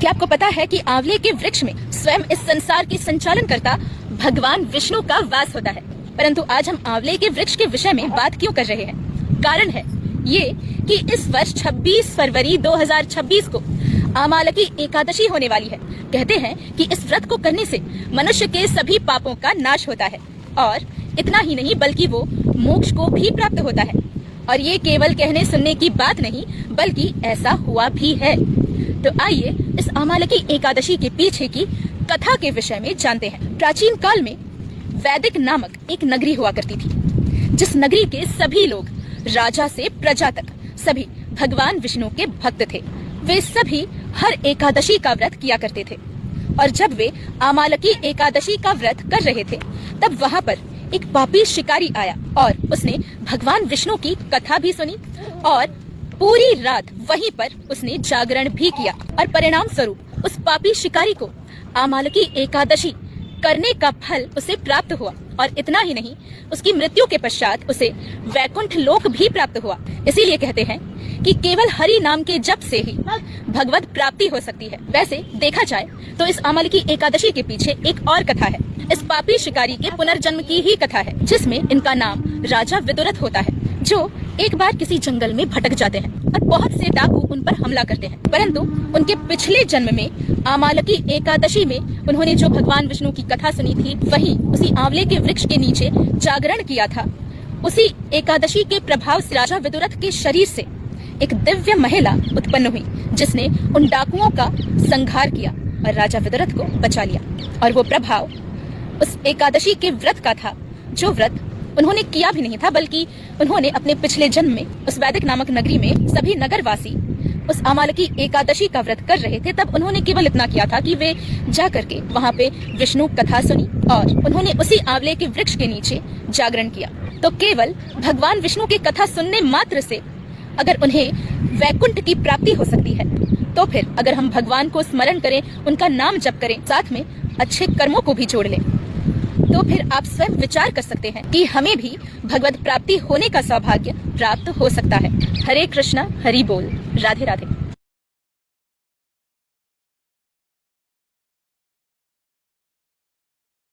क्या आपको पता है कि आंवले के वृक्ष में स्वयं इस संसार की संचालन करता भगवान विष्णु का वास होता है। परंतु आज हम आंवले के वृक्ष के विषय में बात क्यों कर रहे हैं? कारण है ये कि इस वर्ष 26 फरवरी 2026 को आमालकी एकादशी होने वाली है। कहते हैं कि इस व्रत को करने से मनुष्य के सभी पापों का नाश होता है और इतना ही नहीं बल्कि वो मोक्ष को भी प्राप्त होता है। और ये केवल कहने सुनने की बात नहीं बल्कि ऐसा हुआ भी है। तो आइए इस आमालकी एकादशी के पीछे की कथा के विषय में जानते हैं। प्राचीन काल में वैदिक नामक एक नगरी हुआ करती थी, जिस नगरी के सभी लोग राजा से प्रजा तक सभी भगवान विष्णु के भक्त थे। वे सभी हर एकादशी का व्रत किया करते थे और जब वे आमालकी एकादशी का व्रत कर रहे थे तब वहाँ पर एक पापी शिकारी आया और उसने भगवान विष्णु की कथा भी सुनी और पूरी रात वहीं पर उसने जागरण भी किया और परिणाम स्वरूप उस पापी शिकारी को आमालकी एकादशी करने का फल उसे प्राप्त हुआ। और इतना ही नहीं, उसकी मृत्यु के पश्चात उसे वैकुंठ लोक भी प्राप्त हुआ। इसीलिए कहते हैं कि केवल हरि नाम के जप से ही भगवत प्राप्ति हो सकती है। वैसे देखा जाए तो इस आमालकी एकादशी के पीछे एक और कथा है। इस पापी शिकारी के पुनर्जन्म की ही कथा है, जिसमें इनका नाम राजा विदुरथ होता है, जो एक बार किसी जंगल में भटक जाते हैं और बहुत से डाकू उन पर हमला करते हैं। परंतु उनके पिछले जन्म में आमालकी एकादशी में उन्होंने जो भगवान विष्णु की कथा सुनी थी, वहीं उसी आंवले के वृक्ष के नीचे जागरण किया था। उसी एकादशी के प्रभाव से राजा विदुरथ के शरीर से एक दिव्य महिला उत्पन्न हुई, जिसने उन डाकुओं का संहार किया और राजा विदुरथ को बचा लिया। और वो प्रभाव उस एकादशी के व्रत का था, जो व्रत उन्होंने किया भी नहीं था बल्कि उन्होंने अपने पिछले जन्म में उस वैदिक नामक नगरी में सभी नगरवासी उस आमालकी एकादशी का व्रत कर रहे थे। तब उन्होंने केवल इतना किया था कि वे जा करके वहाँ पे विष्णु कथा सुनी और उन्होंने उसी आंवले के वृक्ष के नीचे जागरण किया। तो केवल भगवान विष्णु की कथा सुनने मात्र से अगर उन्हें वैकुंठ की प्राप्ति हो सकती है, तो फिर अगर हम भगवान को स्मरण करें, उनका नाम जप करें, साथ में अच्छे कर्मों को भी जोड़ लें, तो फिर आप स्वयं विचार कर सकते हैं कि हमें भी भगवत प्राप्ति होने का सौभाग्य प्राप्त हो सकता है। हरे कृष्णा, हरि बोल, राधे राधे।